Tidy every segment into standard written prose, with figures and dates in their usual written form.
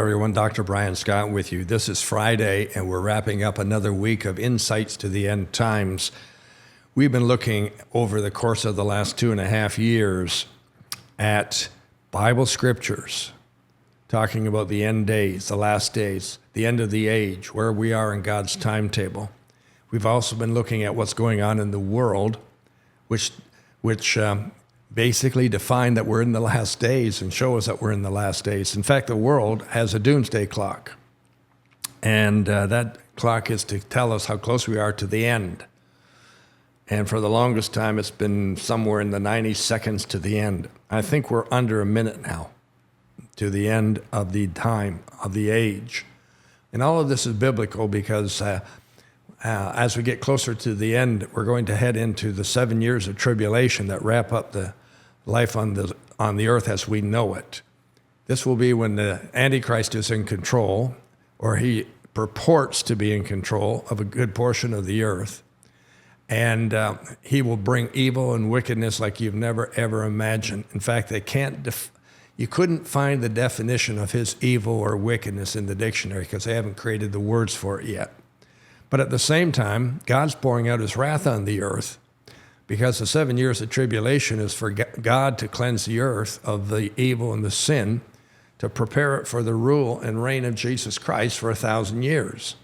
everyone. Dr. Brian Scott with you. This is Friday, and we're wrapping up another week of insights to the end times. We've been looking over the course of the last 2.5 years at Bible scriptures, talking about the end days, the last days, the end of the age, where we are in God's timetable. We've also been looking at what's going on in the world, which basically define that we're in the last days and show us that we're in the last days. In fact, the world has a doomsday clock, and that clock is to tell us how close we are to the end. And for the longest time, it's been somewhere in the 90 seconds to the end. I think we're under a minute now to the end of the time, of the age. And all of this is biblical because as we get closer to the end, we're going to head into the 7 years of tribulation that wrap up the life on the earth as we know it. This will be when the Antichrist is in control, or he purports to be in control of a good portion of the earth. And he will bring evil and wickedness like you've never, ever imagined. In fact, you couldn't find the definition of his evil or wickedness in the dictionary because they haven't created the words for it yet. But at the same time, God's pouring out his wrath on the earth because the 7 years of tribulation is for God to cleanse the earth of the evil and the sin, to prepare it for the rule and reign of Jesus Christ for 1,000 years.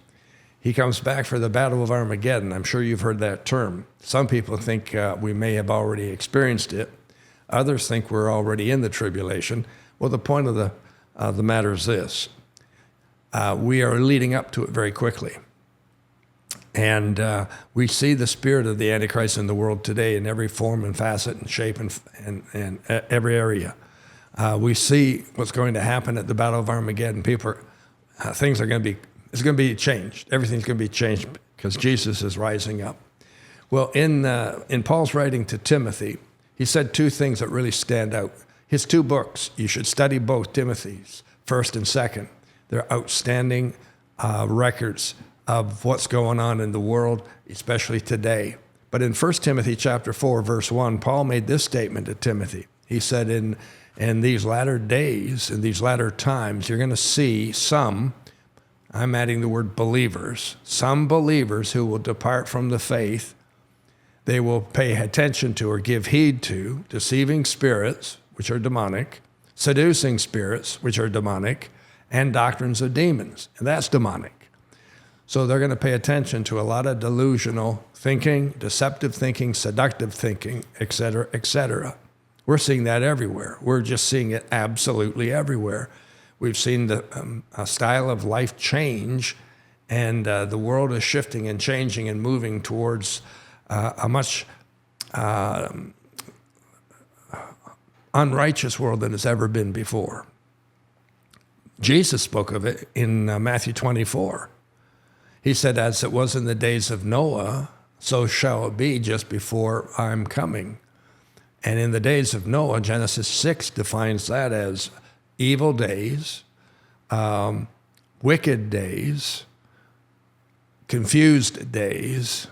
He comes back for the Battle of Armageddon. I'm sure you've heard that term. Some people think we may have already experienced it. Others think we're already in the tribulation. Well, the point of the matter is this. We are leading up to it very quickly. And we see the spirit of the Antichrist in the world today in every form and facet and shape and every area. We see what's going to happen at the Battle of Armageddon. Things are going to be, it's going to be changed. Everything's going to be changed because Jesus is rising up. Well, in Paul's writing to Timothy, he said two things that really stand out. His two books, you should study both, Timothy's, 1st and 2nd. They're outstanding records of what's going on in the world, especially today. But in 1 Timothy chapter 4, verse 1, Paul made this statement to Timothy. He said, in these latter days, in these latter times, you're going to see some, I'm adding the word believers, some believers who will depart from the faith. They will pay attention to or give heed to deceiving spirits, which are demonic, seducing spirits, which are demonic, and doctrines of demons, and that's demonic. So they're going to pay attention to a lot of delusional thinking, deceptive thinking, seductive thinking, et cetera, et cetera. We're seeing that everywhere. We're just seeing it absolutely everywhere. We've seen the style of life change, and the world is shifting and changing and moving towards a much unrighteous world than it's ever been before. Jesus spoke of it in Matthew 24. He said, as it was in the days of Noah, so shall it be just before I'm coming. And in the days of Noah, Genesis 6 defines that as evil days, wicked days, confused days,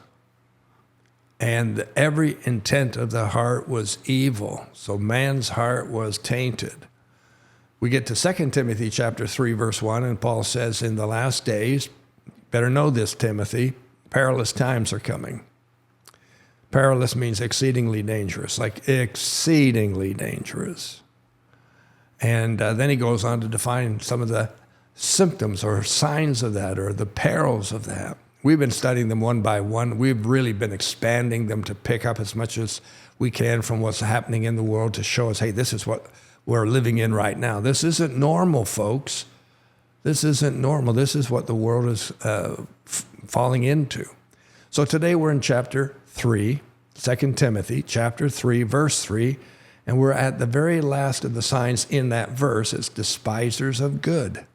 and every intent of the heart was evil. So man's heart was tainted. We get to 2 Timothy chapter 3, verse 1, and Paul says, in the last days, better know this, Timothy, perilous times are coming. Perilous means exceedingly dangerous, like exceedingly dangerous. And then he goes on to define some of the symptoms or signs of that or the perils of that. We've been studying them one by one. We've really been expanding them to pick up as much as we can from what's happening in the world to show us, hey, this is what we're living in right now. This isn't normal, folks. This isn't normal. This is what the world is falling into. So today we're in chapter 3, 2 Timothy, chapter 3, verse 3, and we're at the very last of the signs in that verse. It's despisers of good.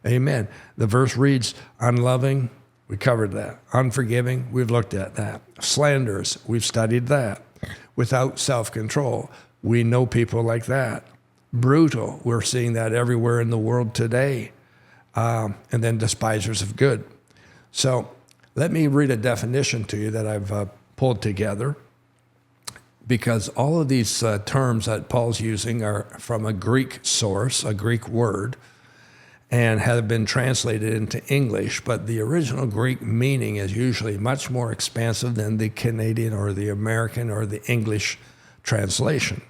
Amen. The verse reads, unloving, we covered that. Unforgiving, we've looked at that. Slanderous, we've studied that. Without self-control, we know people like that. Brutal, we're seeing that everywhere in the world today. And then despisers of good. So let me read a definition to you that I've pulled together, because all of these terms that Paul's using are from a Greek source, a Greek word, and have been translated into English, but the original Greek meaning is usually much more expansive than the Canadian or the American or the English translation.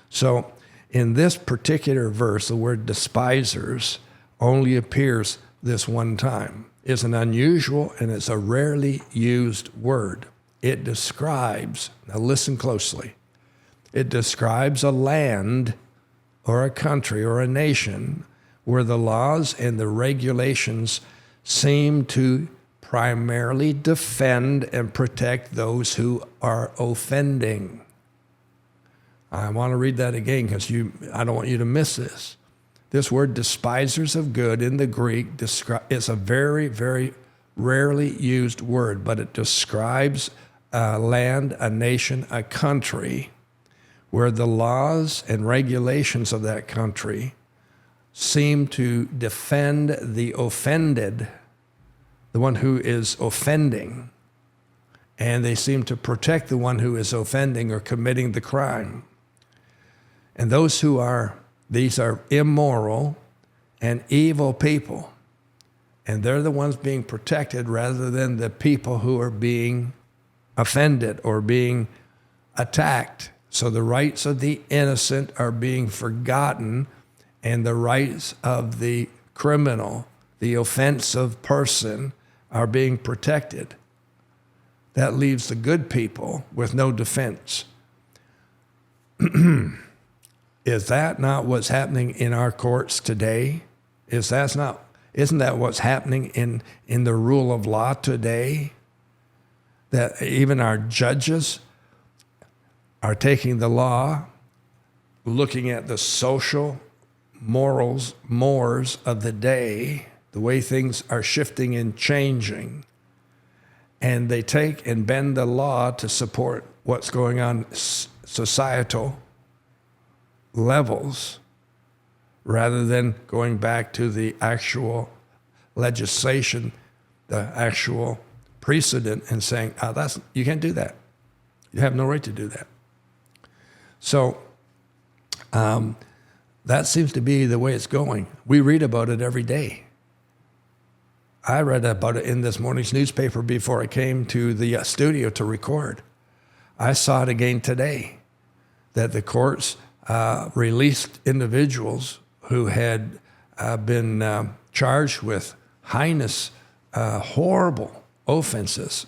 So in this particular verse, the word despisers only appears this one time. It's an unusual and it's a rarely used word. It describes, now listen closely, it describes a land or a country or a nation where the laws and the regulations seem to primarily defend and protect those who are offending. I want to read that again because I don't want you to miss this. This word despisers of good in the Greek is a very, very rarely used word, but it describes a land, a nation, a country where the laws and regulations of that country seem to defend the offended, the one who is offending, and they seem to protect the one who is offending or committing the crime. And these are immoral and evil people, and they're the ones being protected rather than the people who are being offended or being attacked. So the rights of the innocent are being forgotten, and the rights of the criminal, the offensive person, are being protected. That leaves the good people with no defense. Is that not what's happening in our courts today? Isn't that what's happening in the rule of law today? That even our judges are taking the law, looking at the social mores of the day, the way things are shifting and changing, and they take and bend the law to support what's going on societal levels rather than going back to the actual legislation, the actual precedent, and saying, you can't do that. You have no right to do that. So that seems to be the way it's going. We read about it every day. I read about it in this morning's newspaper before I came to the studio to record. I saw it again today, that the courts released individuals who had been charged with heinous, horrible offenses.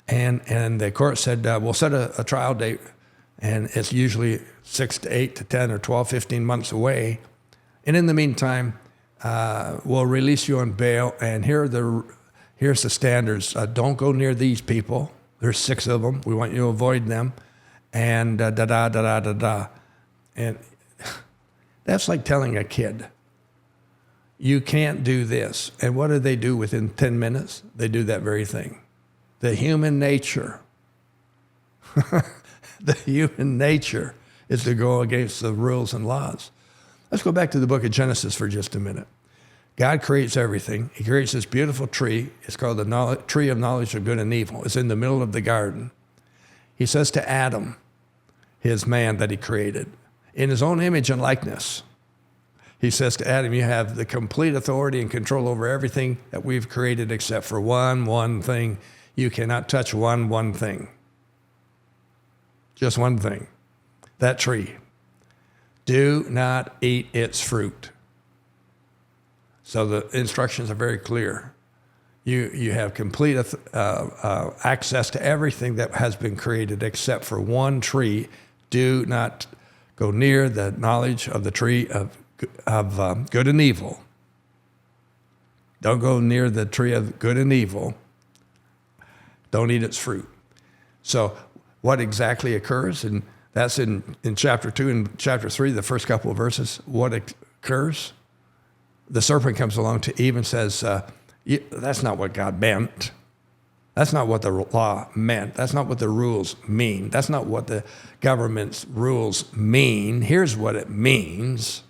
And the court said, we'll set a trial date, and it's usually 6 to 8 to 10 or 12, 15 months away. And in the meantime, we'll release you on bail, and here's the standards. Don't go near these people. There's 6 of them. We want you to avoid them. And da-da-da-da-da-da. And that's like telling a kid, you can't do this. And what do they do within 10 minutes? They do that very thing. The human nature, the human nature is to go against the rules and laws. Let's go back to the book of Genesis for just a minute. God creates everything. He creates this beautiful tree. It's called the tree of knowledge of good and evil. It's in the middle of the garden. He says to Adam, his man that he created, in his own image and likeness, he says to Adam, you have the complete authority and control over everything that we've created except for one thing. You cannot touch one thing. Just one thing. That tree. Do not eat its fruit. So the instructions are very clear. You have complete access to everything that has been created except for one tree. Do not go near the knowledge of the tree of good and evil. Don't go near the tree of good and evil. Don't eat its fruit. So what exactly occurs? And that's in chapter 2 and chapter 3, the first couple of verses. What occurs? The serpent comes along to Eve and says, that's not what God meant. That's not what the law meant. That's not what the rules mean. That's not what the government's rules mean. Here's what it means.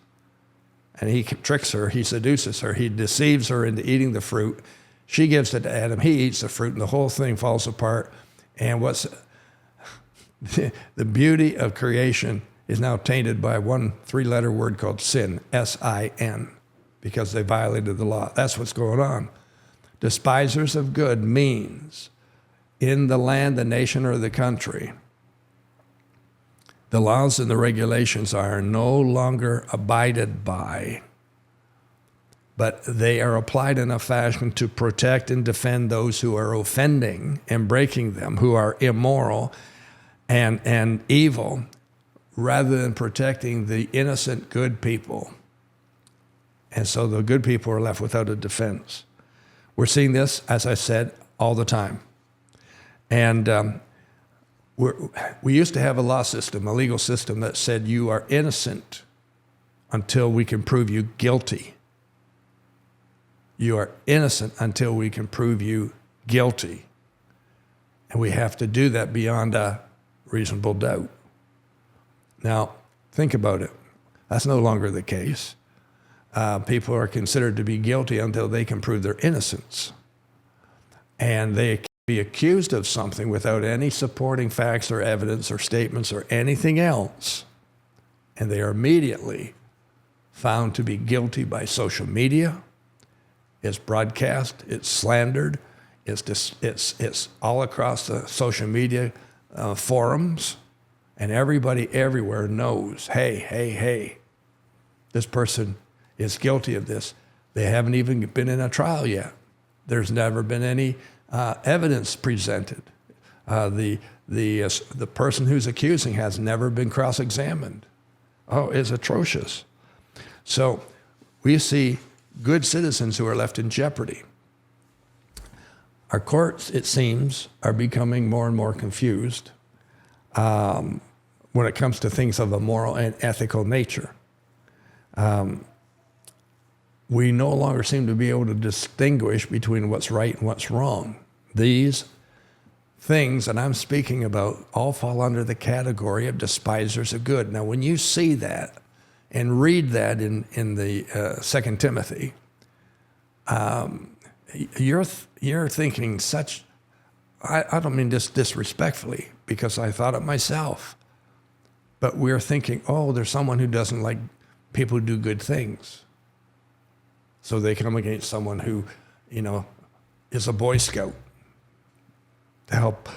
And he tricks her. He seduces her. He deceives her into eating the fruit. She gives it to Adam. He eats the fruit, and the whole thing falls apart. And what's the beauty of creation is now tainted by one 3-letter word called sin, S-I-N. because they violated the law. That's what's going on. Despisers of good means in the land, the nation, or the country, the laws and the regulations are no longer abided by, but they are applied in a fashion to protect and defend those who are offending and breaking them, who are immoral and evil, rather than protecting the innocent good people. And so the good people are left without a defense. We're seeing this, as I said, all the time. And we used to have a law system, a legal system that said you are innocent until we can prove you guilty. You are innocent until we can prove you guilty. And we have to do that beyond a reasonable doubt. Now, think about it. That's no longer the case. People are considered to be guilty until they can prove their innocence. And they can be accused of something without any supporting facts or evidence or statements or anything else. And they are immediately found to be guilty by social media. It's broadcast, it's slandered, it's all across the social media forums. And everybody everywhere knows, hey, this person is guilty of this. They haven't even been in a trial yet. There's never been any evidence presented. The person who's accusing has never been cross-examined. Oh, it's atrocious. So we see good citizens who are left in jeopardy. Our courts, it seems, are becoming more and more confused when it comes to things of a moral and ethical nature. We no longer seem to be able to distinguish between what's right and what's wrong. These things that I'm speaking about all fall under the category of despisers of good. Now, when you see that and read that in the 2 Timothy, you're thinking such, I don't mean this disrespectfully, because I thought it myself, but we're thinking, oh, there's someone who doesn't like people who do good things. So they come against someone who, is a Boy Scout to help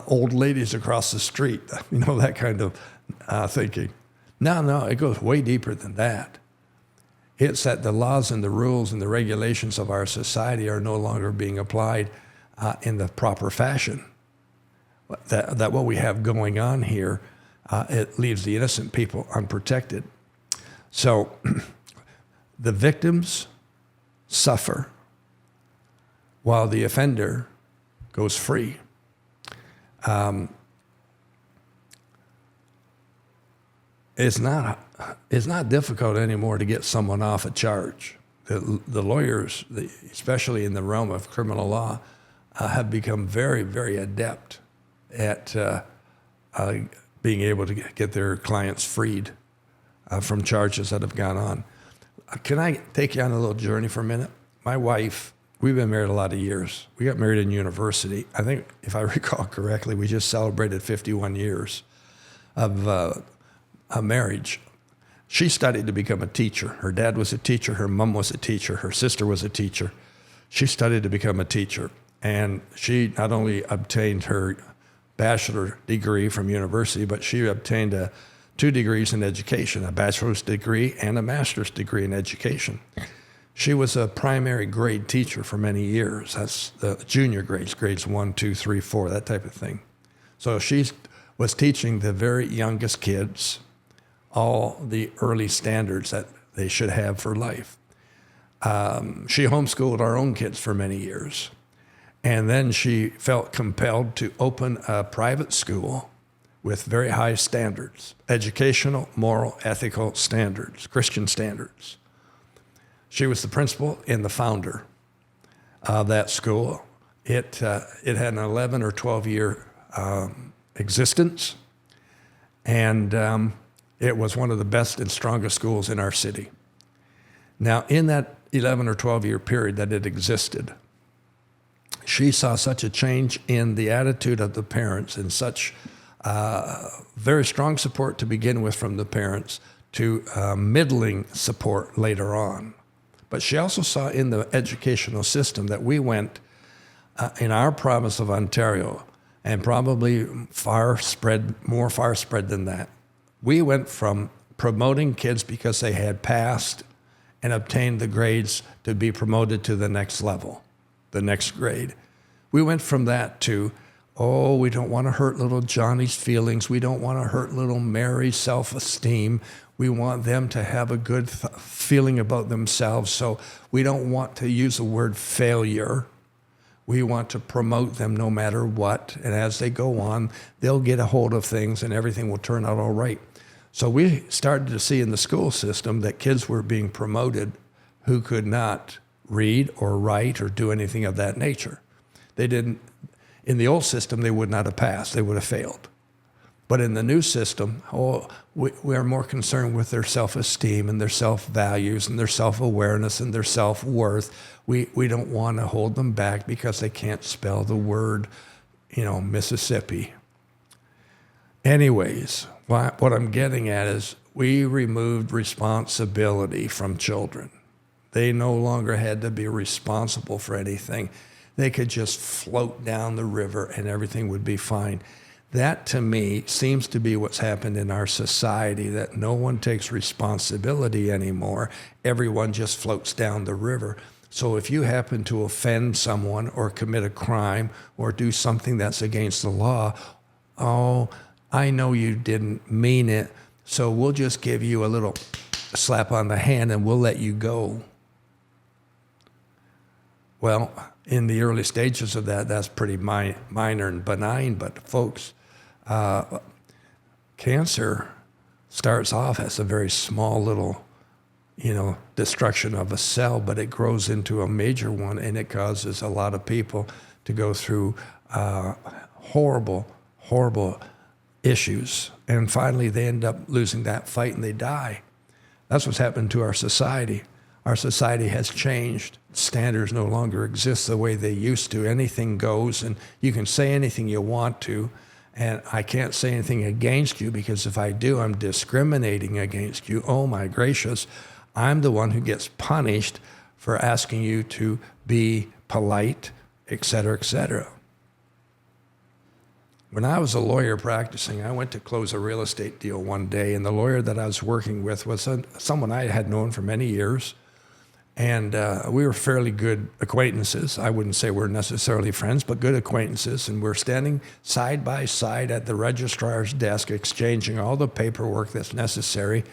old ladies across the street, that kind of thinking. No, it goes way deeper than that. It's that the laws and the rules and the regulations of our society are no longer being applied in the proper fashion. That what we have going on here, it leaves the innocent people unprotected. So the victims suffer while the offender goes free. It's not difficult anymore to get someone off a charge. The lawyers, especially in the realm of criminal law, have become very, very adept at being able to get their clients freed from charges that have gone on. Can I take you on a little journey for a minute? My wife, we've been married a lot of years. We got married in university. I think, if I recall correctly, we just celebrated 51 years of a marriage. She studied to become a teacher. Her dad was a teacher. Her mom was a teacher. Her sister was a teacher. She studied to become a teacher. And she not only obtained her bachelor degree from university, but she obtained 2 degrees in education, a bachelor's degree and a master's degree in education. She was a primary grade teacher for many years. That's the junior grades 1, 2, 3, 4, that type of thing. So she was teaching the very youngest kids all the early standards that they should have for life. She homeschooled our own kids for many years. And then she felt compelled to open a private school with very high standards, educational, moral, ethical standards, Christian standards. She was the principal and the founder of that school. It had an 11 or 12-year existence, and it was one of the best and strongest schools in our city. Now, in that 11 or 12-year period that it existed, she saw such a change in the attitude of the parents and such very strong support to begin with from the parents to middling support later on. But she also saw in the educational system that we went in our province of Ontario, and probably more far spread than that. We went from promoting kids because they had passed and obtained the grades to be promoted to the next level, the next grade. We went from that to, oh, we don't want to hurt little Johnny's feelings. We don't want to hurt little Mary's self-esteem. We want them to have a good feeling about themselves. So we don't want to use the word failure. We want to promote them no matter what. And as they go on, they'll get a hold of things and everything will turn out all right. So we started to see in the school system that kids were being promoted who could not read or write or do anything of that nature. They didn't, in the old system, they would not have passed. They would have failed. But in the new system, we are more concerned with their self-esteem and their self-values and their self-awareness and their self-worth. We don't want to hold them back because they can't spell the word, Mississippi. Anyways, what I'm getting at is we removed responsibility from children. They no longer had to be responsible for anything. They could just float down the river and everything would be fine. That, to me, seems to be what's happened in our society, that no one takes responsibility anymore. Everyone just floats down the river. So if you happen to offend someone or commit a crime or do something that's against the law, oh, I know you didn't mean it, so we'll just give you a little slap on the hand and we'll let you go. Well, in the early stages of that, that's pretty minor and benign, but folks, cancer starts off as a very small little, destruction of a cell, but it grows into a major one, and it causes a lot of people to go through horrible, horrible issues. And finally, they end up losing that fight and they die. That's what's happened to our society. Our society has changed. Standards no longer exist the way they used to. Anything goes, and you can say anything you want to, and I can't say anything against you because if I do, I'm discriminating against you. Oh my gracious, I'm the one who gets punished for asking you to be polite, etc., etc. When I was a lawyer practicing, I went to close a real estate deal one day, and the lawyer that I was working with was someone I had known for many years. And we were fairly good acquaintances. I wouldn't say we're necessarily friends, but good acquaintances. And we're standing side by side at the registrar's desk, exchanging all the paperwork that's necessary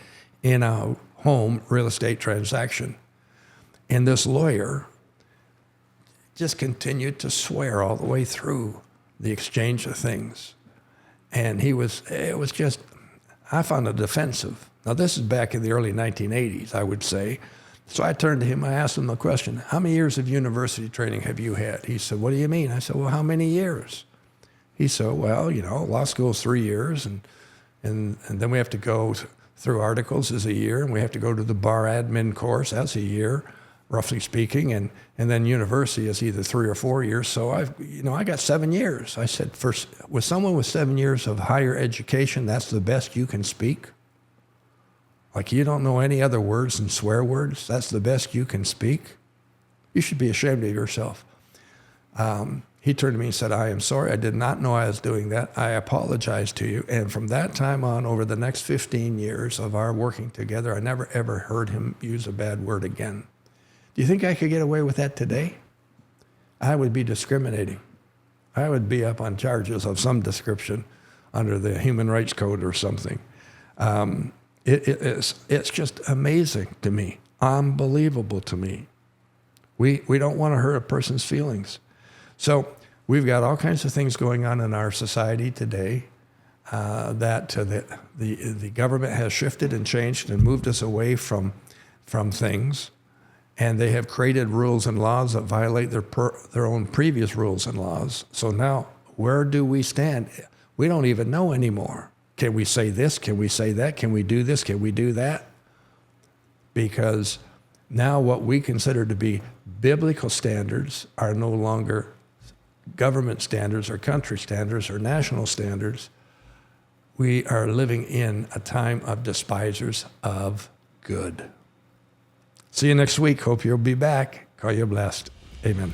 in a home real estate transaction. And this lawyer just continued to swear all the way through the exchange of things. And I found it offensive. Now, this is back in the early 1980s, I would say. So I turned to him, I asked him the question, how many years of university training have you had? He said, what do you mean? I said, well, how many years? He said, well, law school is 3 years, and then we have to go through articles is a year, and we have to go to the bar admin course, that's a year, roughly speaking, and then university is either 3 or 4 years. So I got 7 years. I said, with someone with 7 years of higher education, that's the best you can speak? Like you don't know any other words than swear words? That's the best you can speak? You should be ashamed of yourself. He turned to me and said, I am sorry. I did not know I was doing that. I apologize to you. And from that time on, over the next 15 years of our working together, I never, ever heard him use a bad word again. Do you think I could get away with that today? I would be discriminating. I would be up on charges of some description under the Human Rights Code or something. It's just amazing to me, unbelievable to me. We don't want to hurt a person's feelings. So we've got all kinds of things going on in our society today that the government has shifted and changed and moved us away from things, and they have created rules and laws that violate their own previous rules and laws. So now, where do we stand? We don't even know anymore. Can we say this? Can we say that? Can we do this? Can we do that? Because now what we consider to be biblical standards are no longer government standards or country standards or national standards. We are living in a time of despisers of good. See you next week. Hope you'll be back. Call you blessed. Amen.